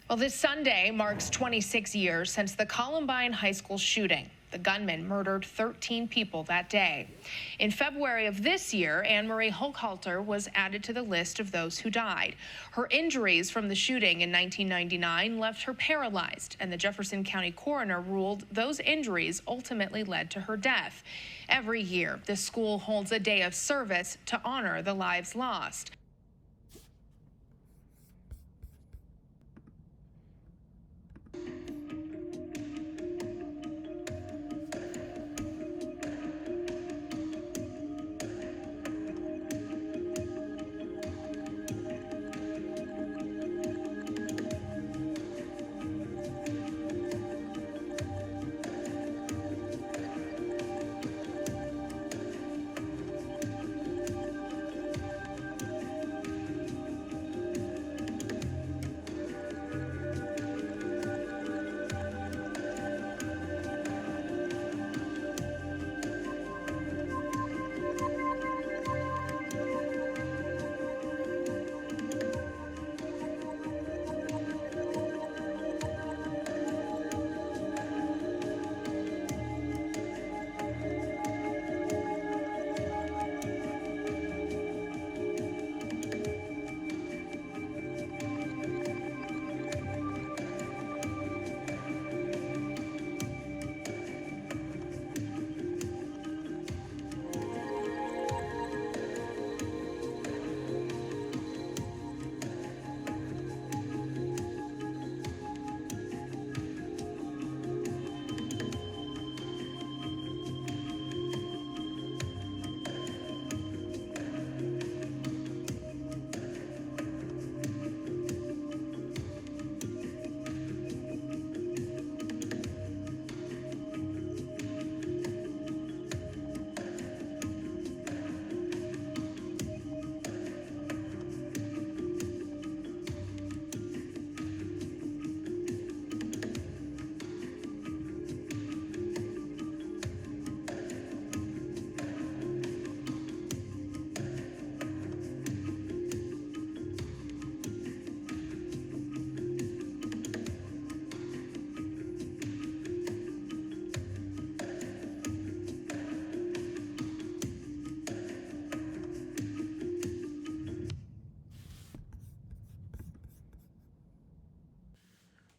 Well, this Sunday marks 26 years since the Columbine High School shooting. The gunman murdered 13 people that day. In February of this year, Anne Marie Hochhalter was added to the list of those who died. Her injuries from the shooting in 1999 left her paralyzed, and the Jefferson County coroner ruled those injuries ultimately led to her death. Every year, the school holds a day of service to honor the lives lost.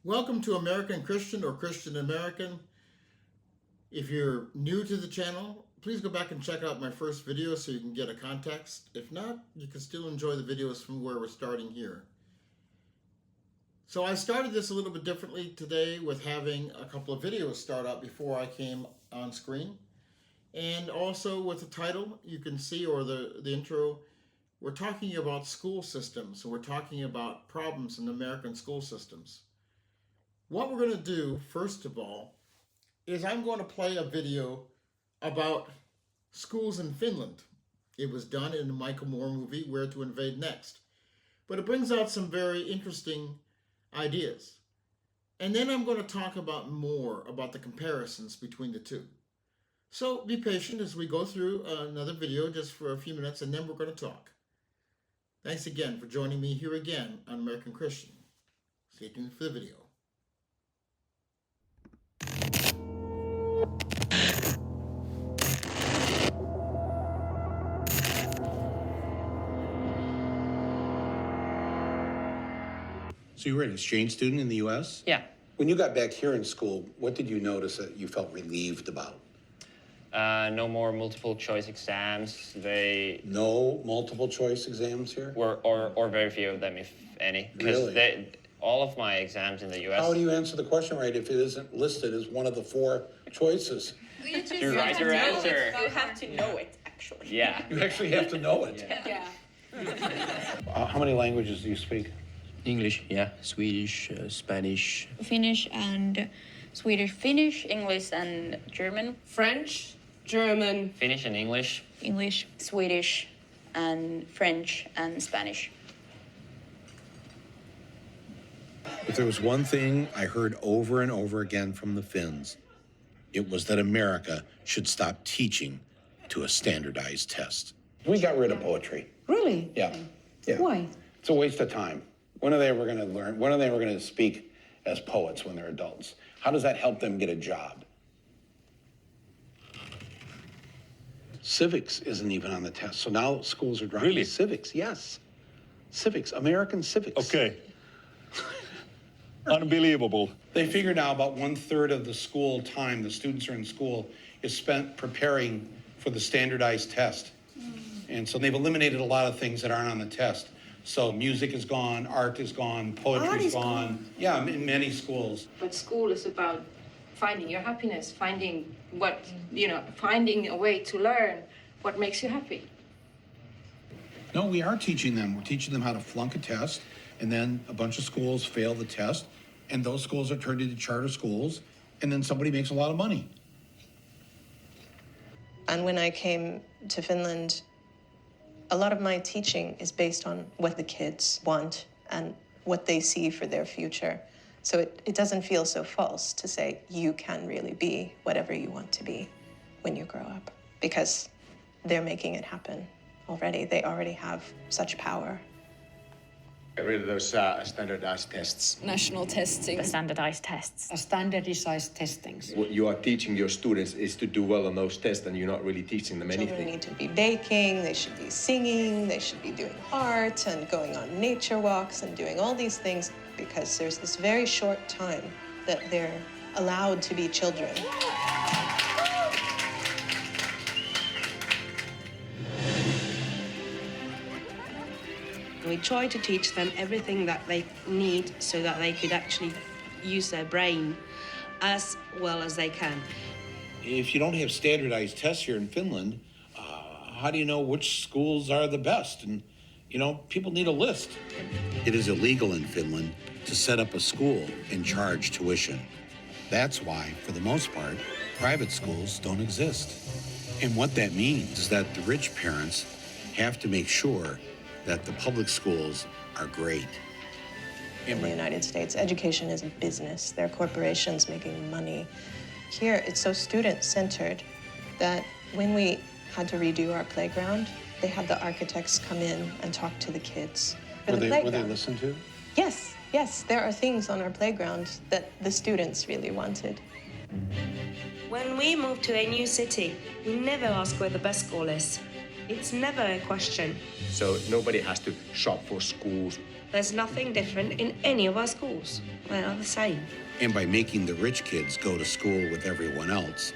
Welcome to American Christian or Christian American. If you're new to the channel, please go back and check out my first video so you can get a context. If not, you can still enjoy the videos from where we're starting here. So I started this a little bit differently today with having a couple of videos start out before I came on screen. And also with the title, you can see, or the intro, we're talking about school systems. So we're talking about problems in American school systems. What we're going to do, first of all, is I'm going to play a video about schools in Finland. It was done in the Michael Moore movie, Where to Invade Next. But it brings out some very interesting ideas. And then I'm going to talk about more about the comparisons between the two. So be patient as we go through another video just for a few minutes, and then we're going to talk. Thanks again for joining me here again on American Christian. Stay tuned for the video. So you were an exchange student in the U.S.? Yeah. When you got back here in school, what did you notice that you felt relieved about? No more multiple choice exams. No multiple choice exams here? Or very few of them, if any. Really? All of my exams in the U.S. How do you answer the question right if it isn't listed as one of the four choices? You write your answer. You have to know it, actually. Yeah. You actually have to know it. Yeah. How many languages do you speak? English, yeah. Swedish, Spanish. Finnish and Swedish. Finnish, English, and German. French, German. Finnish and English. English, Swedish, and French, and Spanish. If there was one thing I heard over and over again from the Finns, it was that America should stop teaching to a standardized test. We got rid of poetry. Really? Yeah. Why? It's a waste of time. When are they ever going to learn? When are they ever going to speak as poets when they're adults? How does that help them get a job? Civics isn't even on the test. So now schools are dropping Really? civics. Yes. Civics, American civics. Okay. Unbelievable. They figure now about 1/3 of the school time the students are in school is spent preparing for the standardized test. And so they've eliminated a lot of things that aren't on the test. So music is gone, art is gone, poetry is gone. Yeah, in many schools. But school is about finding your happiness, finding finding a way to learn what makes you happy. No, we are teaching them. We're teaching them how to flunk a test, and then a bunch of schools fail the test, and those schools are turned into charter schools, and then somebody makes a lot of money. And when I came to Finland, a lot of my teaching is based on what the kids want and what they see for their future. So it doesn't feel so false to say you can really be whatever you want to be when you grow up, because they're making it happen already. They already have such power. Get rid of those standardized tests. National testing. The standardized tests. Standardized testings. What you are teaching your students is to do well on those tests, and you're not really teaching them Children anything. need to be baking, they should be singing, they should be doing art and going on nature walks and doing all these things, because there's this very short time that they're allowed to be children. We try to teach them everything that they need so that they could actually use their brain as well as they can. If you don't have standardized tests here in Finland, how do you know which schools are the best? And, people need a list. It is illegal in Finland to set up a school and charge tuition. That's why, for the most part, private schools don't exist. And what that means is that the rich parents have to make sure that the public schools are great. In the United States, education is a business. There are corporations making money. Here, it's so student-centered that when we had to redo our playground, they had the architects come in and talk to the kids. Were they listened to? Yes, there are things on our playground that the students really wanted. When we move to a new city, we never ask where the best school is. It's never a question. So nobody has to shop for schools. There's nothing different in any of our schools. They are the same. And by making the rich kids go to school with everyone else,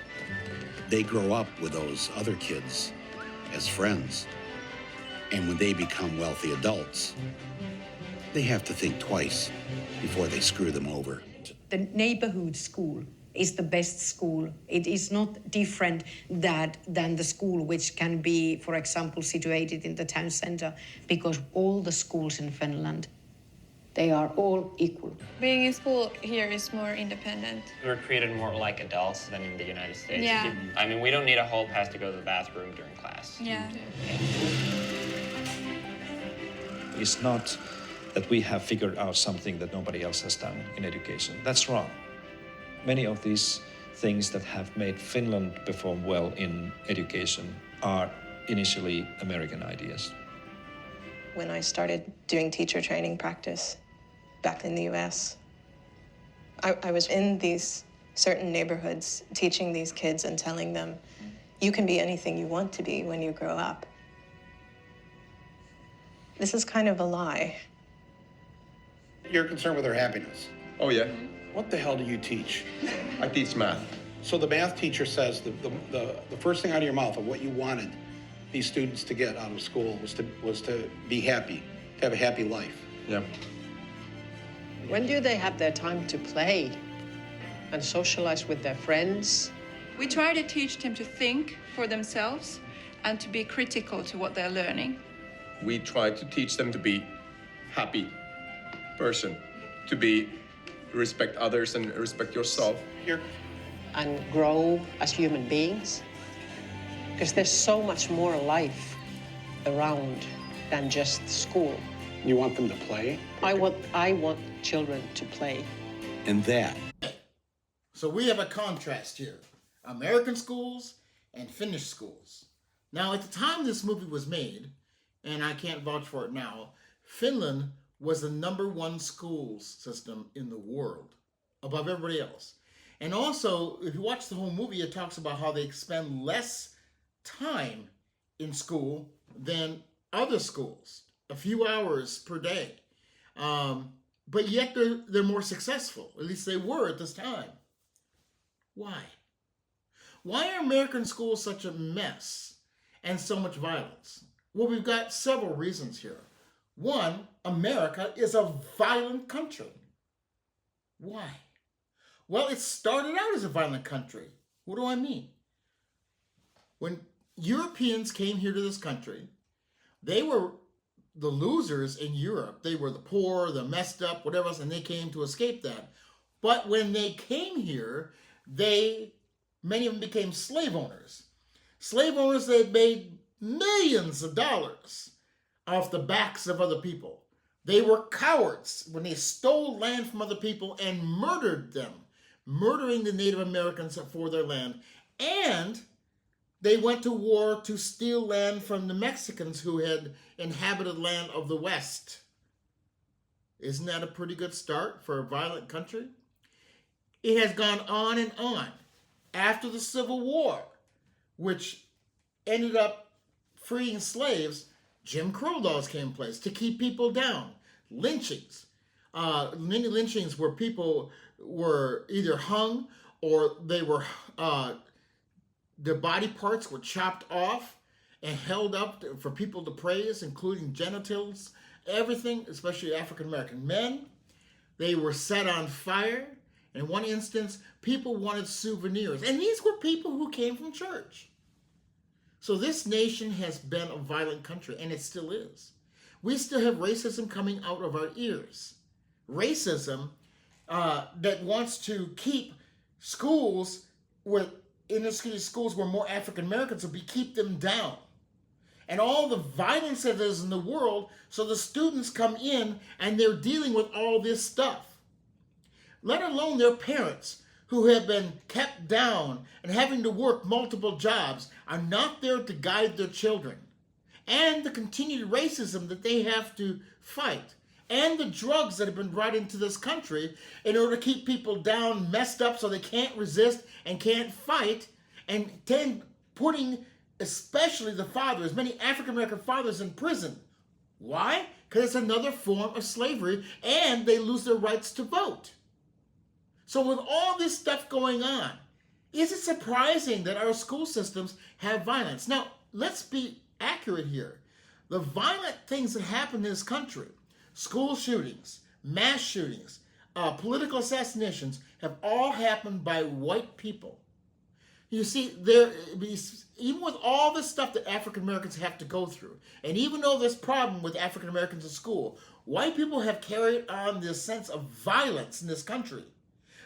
they grow up with those other kids as friends. And when they become wealthy adults, they have to think twice before they screw them over. The neighborhood school is the best school. It is not different than the school which can be, for example, situated in the town center, because all the schools in Finland, they are all equal. Being in school here is more independent. We're treated more like adults than in the United States. Yeah. I mean, we don't need a hall pass to go to the bathroom during class. Yeah. It's not that we have figured out something that nobody else has done in education. That's wrong. Many of these things that have made Finland perform well in education are initially American ideas. When I started doing teacher training practice back in the US, I was in these certain neighborhoods teaching these kids and telling them, you can be anything you want to be when you grow up. This is kind of a lie. You're concerned with their happiness. Oh, yeah. What the hell do you teach? I teach math. So the math teacher says the first thing out of your mouth of what you wanted these students to get out of school was to be happy, to have a happy life. Yeah. When do they have their time to play and socialize with their friends? We try to teach them to think for themselves and to be critical to what they're learning. We try to teach them to be happy person, to respect others and respect yourself. And grow as human beings. Because there's so much more life around than just school. You want them to play? I want children to play. And that. So we have a contrast here. American schools and Finnish schools. Now, at the time this movie was made, and I can't vouch for it now, Finland was the #1 school system in the world, above everybody else. And also, if you watch the whole movie, it talks about how they spend less time in school than other schools, a few hours per day. But yet they're more successful. At least they were at this time. Why? Why are American schools such a mess and so much violence? Well, we've got several reasons here. One, America is a violent country. Why? Well, it started out as a violent country. What do I mean? When Europeans came here to this country, they were the losers in Europe. They were the poor, the messed up, whatever else, and they came to escape that. But when they came here, many of them became slave owners. Slave owners that made millions of dollars off the backs of other people. They were cowards when they stole land from other people and murdered them, murdering the Native Americans for their land. And they went to war to steal land from the Mexicans who had inhabited land of the West. Isn't that a pretty good start for a violent country? It has gone on and on. After the Civil War, which ended up freeing slaves, Jim Crow laws came in place to keep people down. Lynchings. Many lynchings where people were either hung or they were their body parts were chopped off and held up for people to praise, including genitals, everything, especially African American men. They were set on fire. In one instance, people wanted souvenirs. And these were people who came from church. So this nation has been a violent country, and it still is. We still have racism coming out of our ears. Racism that wants to keep schools where inner city schools where more African Americans will be, keep them down. And all the violence that is in the world, so the students come in and they're dealing with all this stuff. Let alone their parents who have been kept down and having to work multiple jobs are not there to guide their children. And the continued racism that they have to fight. And the drugs that have been brought into this country in order to keep people down, messed up so they can't resist and can't fight. And then putting especially the fathers, many African American fathers in prison. Why? Because it's another form of slavery and they lose their rights to vote. So with all this stuff going on, is it surprising that our school systems have violence? Now, let's be accurate here. The violent things that happen in this country, school shootings, mass shootings, political assassinations, have all happened by white people. You see, even with all this stuff that African Americans have to go through, and even though there's problem with African Americans in school, white people have carried on this sense of violence in this country.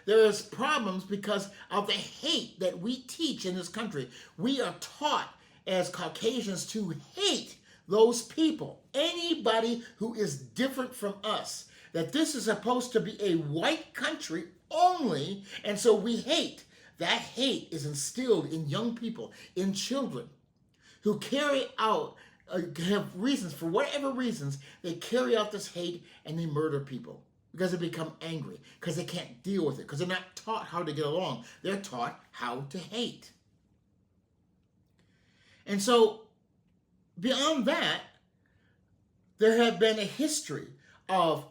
There is problems because of the hate that we teach in this country. We are taught as Caucasians to hate those people, anybody who is different from us, that this is supposed to be a white country only, and so we hate. That hate is instilled in young people, in children, who carry out, have reasons, for whatever reasons, they carry out this hate and they murder people. Because they become angry, because they can't deal with it, because they're not taught how to get along. They're taught how to hate. And so, beyond that, there have been a history of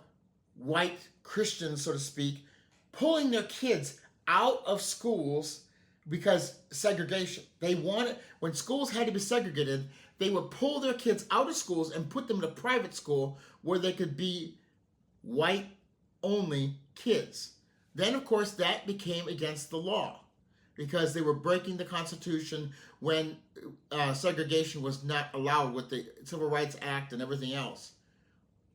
white Christians, so to speak, pulling their kids out of schools because segregation. They wanted, when schools had to be segregated, they would pull their kids out of schools and put them in a private school where they could be white only kids. Then, of course, that became against the law because they were breaking the Constitution when segregation was not allowed with the Civil Rights Act and everything else.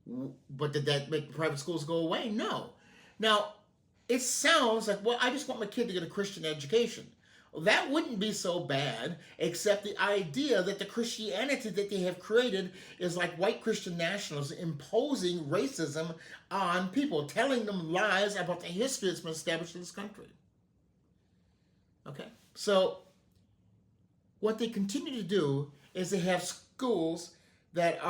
But did that make private schools go away? No. Now, it sounds like, well, I just want my kid to get a Christian education. Well, that wouldn't be so bad, except the idea that the Christianity that they have created is like white Christian nationalists imposing racism on people, telling them lies about the history that's been established in this country. Okay, so what they continue to do is they have schools that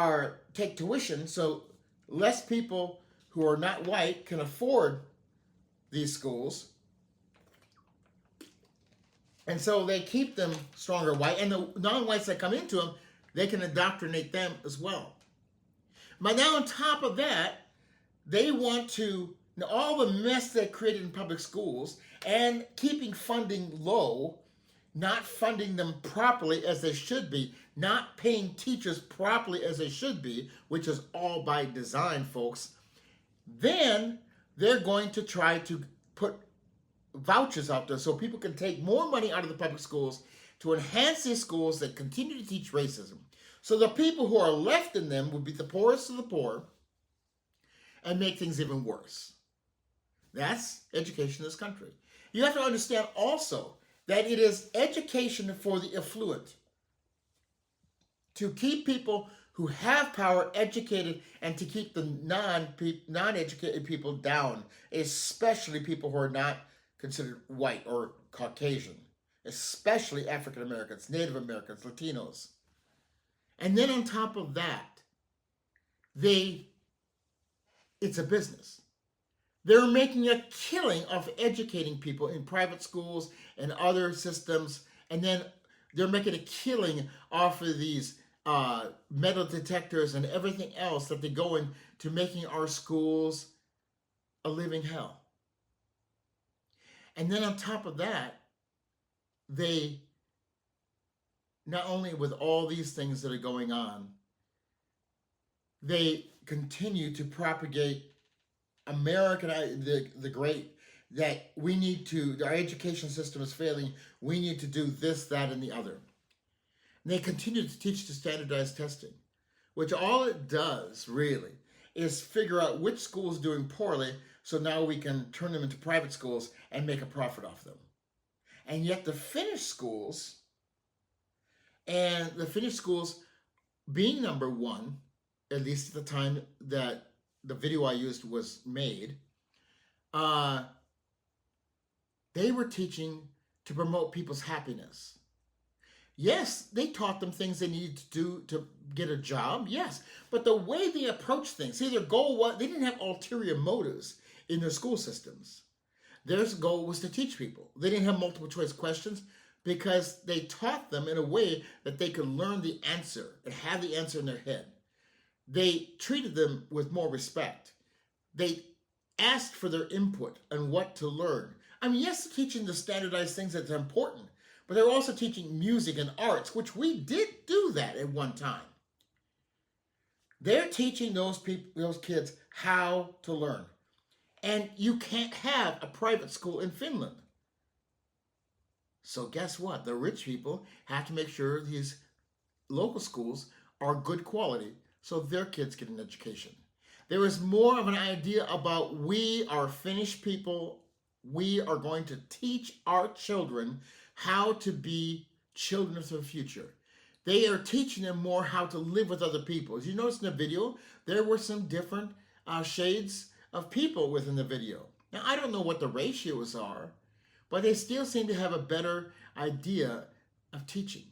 take tuition, so less people who are not white can afford these schools. And so they keep them stronger white. And the non-whites that come into them, they can indoctrinate them as well. But now on top of that, they want to, all the mess they created in public schools and keeping funding low, not funding them properly as they should be, not paying teachers properly as they should be, which is all by design, folks, then they're going to try to put vouchers out there so people can take more money out of the public schools to enhance these schools that continue to teach racism. So the people who are left in them would be the poorest of the poor and make things even worse. That's education in this country. You have to understand also that it is education for the affluent, to keep people who have power educated and to keep the non-educated people down, especially people who are not considered white or Caucasian, especially African Americans, Native Americans, Latinos. And then on top of that, it's a business. They're making a killing of educating people in private schools and other systems, and then they're making a killing off of these metal detectors and everything else that they go into making our schools a living hell. And then on top of that, they, not only with all these things that are going on, they continue to propagate American, the great, that we need to, our education system is failing, we need to do this, that, and the other. And they continue to teach the standardized testing, which all it does really is figure out which school is doing poorly, so now we can turn them into private schools and make a profit off them. And yet the finished schools, being number one, at least at the time that the video I used was made, they were teaching to promote people's happiness. Yes, they taught them things they needed to do to get a job, yes. But the way they approached things, see, their goal was, they didn't have ulterior motives in their school systems. Their goal was to teach people. They didn't have multiple choice questions because they taught them in a way that they could learn the answer and have the answer in their head. They treated them with more respect. They asked for their input on what to learn. I mean, yes, teaching the standardized things that's important, but they're also teaching music and arts, which we did do that at one time. They're teaching those kids how to learn. And you can't have a private school in Finland. So guess what? The rich people have to make sure these local schools are good quality so their kids get an education. There is more of an idea about we are Finnish people. We are going to teach our children how to be children of the future. They are teaching them more how to live with other people. As you noticed in the video, there were some different shades of people within the video. Now, I don't know what the ratios are, but they still seem to have a better idea of teaching.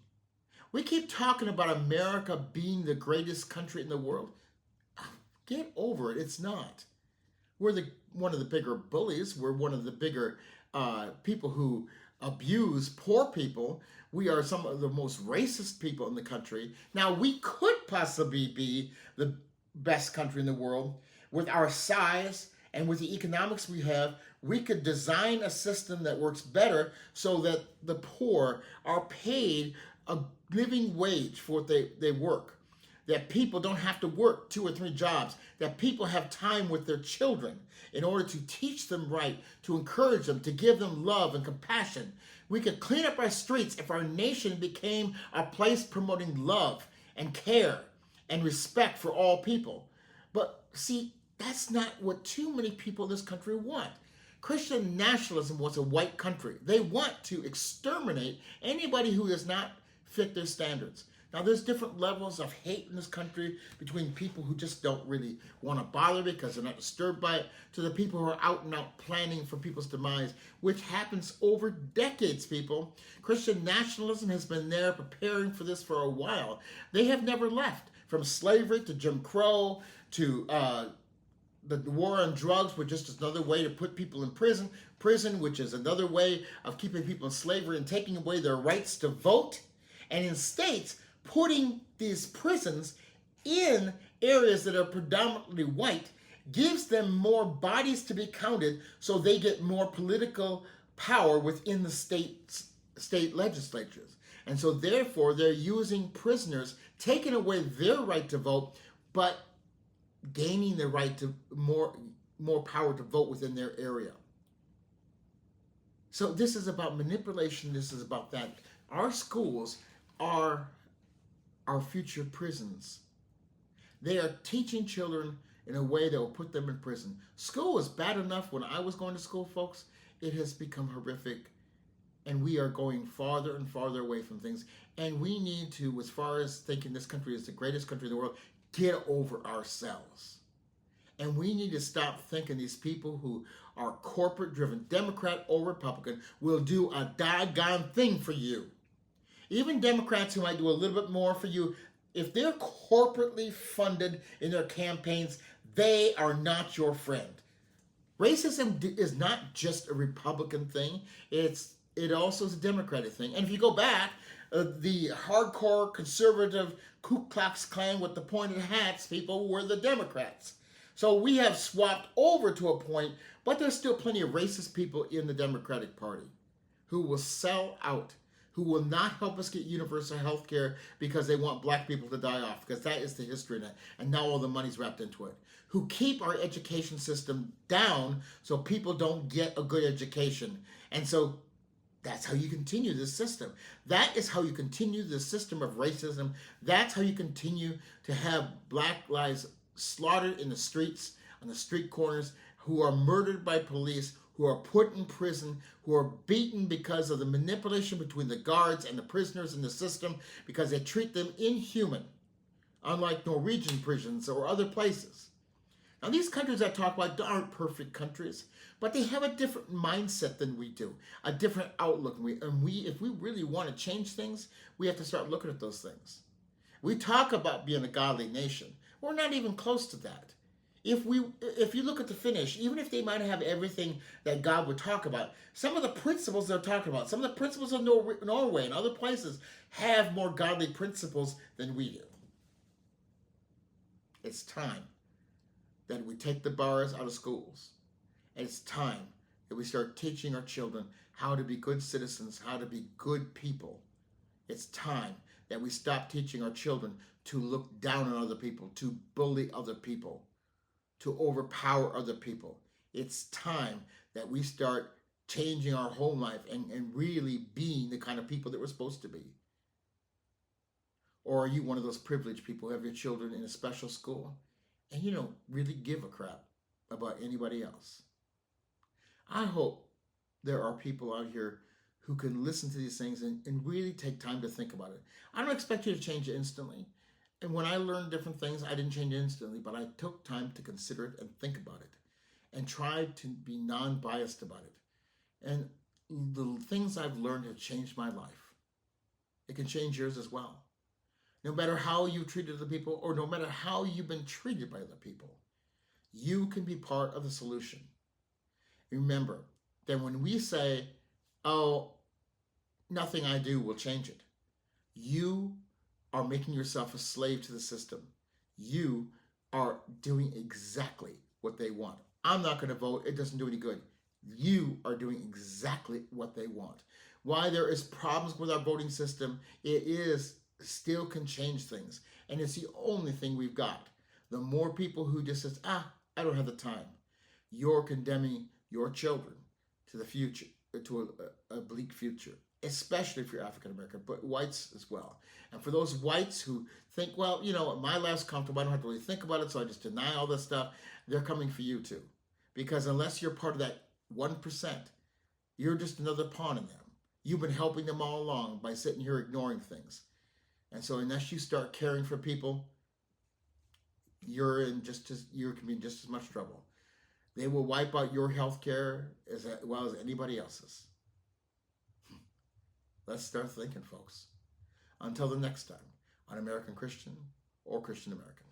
We keep talking about America being the greatest country in the world. Get over it. It's not. We're one of the bigger bullies. We're one of the bigger people who abuse poor people. We are some of the most racist people in the country. Now, we could possibly be the best country in the world with our size and with the economics we have. We could design a system that works better so that the poor are paid a living wage for what they work, that people don't have to work 2 or 3 jobs, that people have time with their children in order to teach them right, to encourage them, to give them love and compassion. We could clean up our streets if our nation became a place promoting love and care and respect for all people. But see, that's not what too many people in this country want. Christian nationalism wants a white country. They want to exterminate anybody who does not fit their standards. Now, there's different levels of hate in this country between people who just don't really want to bother because they're not disturbed by it, to the people who are out and out planning for people's demise, which happens over decades, people. Christian nationalism has been there preparing for this for a while. They have never left. From slavery to Jim Crow to the war on drugs, which is just another way to put people in prison, which is another way of keeping people in slavery and taking away their rights to vote, and in states putting these prisons in areas that are predominantly white gives them more bodies to be counted, so they get more political power within the state legislatures. And so therefore they're using prisoners, taking away their right to vote, but gaining the right to more power to vote within their area. So this is about manipulation. This is about that. Our schools are our future prisons. They are teaching children in a way that will put them in prison. School was bad enough when I was going to school, folks. It has become horrific, and we are going farther and farther away from things. And we need to, as far as thinking this country is the greatest country in the world, get over ourselves. And we need to stop thinking these people who are corporate driven, Democrat or Republican, will do a doggone thing for you. Even Democrats who might do a little bit more for you, if they're corporately funded in their campaigns, they are not your friend. Racism is not just a Republican thing. It also is a Democratic thing. And if you go back, the hardcore conservative Ku Klux Klan with the pointed hats people were the Democrats. So we have swapped over to a point, but there's still plenty of racist people in the Democratic Party who will sell out, who will not help us get universal health care because they want black people to die off, because that is the history in it, and now all the money's wrapped into it. Who keep our education system down so people don't get a good education. And so that's how you continue this system. That is how you continue the system of racism. That's how you continue to have black lives slaughtered in the streets, on the street corners, who are murdered by police, who are put in prison, who are beaten because of the manipulation between the guards and the prisoners in the system, because they treat them inhuman, unlike Norwegian prisons or other places. Now, these countries I talk about aren't perfect countries, but they have a different mindset than we do, a different outlook. And if we really want to change things, we have to start looking at those things. We talk about being a godly nation. We're not even close to that. If you look at the Finnish, even if they might have everything that God would talk about, some of the principles they're talking about, some of the principles of Norway and other places have more godly principles than we do. It's time that we take the bars out of schools. It's time that we start teaching our children how to be good citizens, how to be good people. It's time that we stop teaching our children to look down on other people, to bully other people, to overpower other people. It's time that we start changing our whole life and really being the kind of people that we're supposed to be. Or are you one of those privileged people who have your children in a special school and you don't really give a crap about anybody else? I hope there are people out here who can listen to these things and really take time to think about it. I don't expect you to change it instantly. And when I learned different things, I didn't change it instantly, but I took time to consider it and think about it and tried to be non-biased about it. And the things I've learned have changed my life. It can change yours as well. No matter how you treated other people or no matter how you've been treated by other people, you can be part of the solution. Remember that when we say, oh, nothing I do will change it, you are making yourself a slave to the system. You are doing exactly what they want. I'm not going to vote. It doesn't do any good. You are doing exactly what they want. Why there is problems with our voting system, it is still can change things. And it's the only thing we've got. The more people who just says, I don't have the time, you're condemning your children to the future, to a bleak future, especially if you're African American, but whites as well. And for those whites who think, well, my life's comfortable, I don't have to really think about it, so I just deny all this stuff, they're coming for you too. Because unless you're part of that 1%, you're just another pawn in them. You've been helping them all along by sitting here ignoring things. And so unless you start caring for people, you can be in just as much trouble. They will wipe out your health care as well as anybody else's. Let's start thinking, folks. Until the next time on American Christian or Christian American.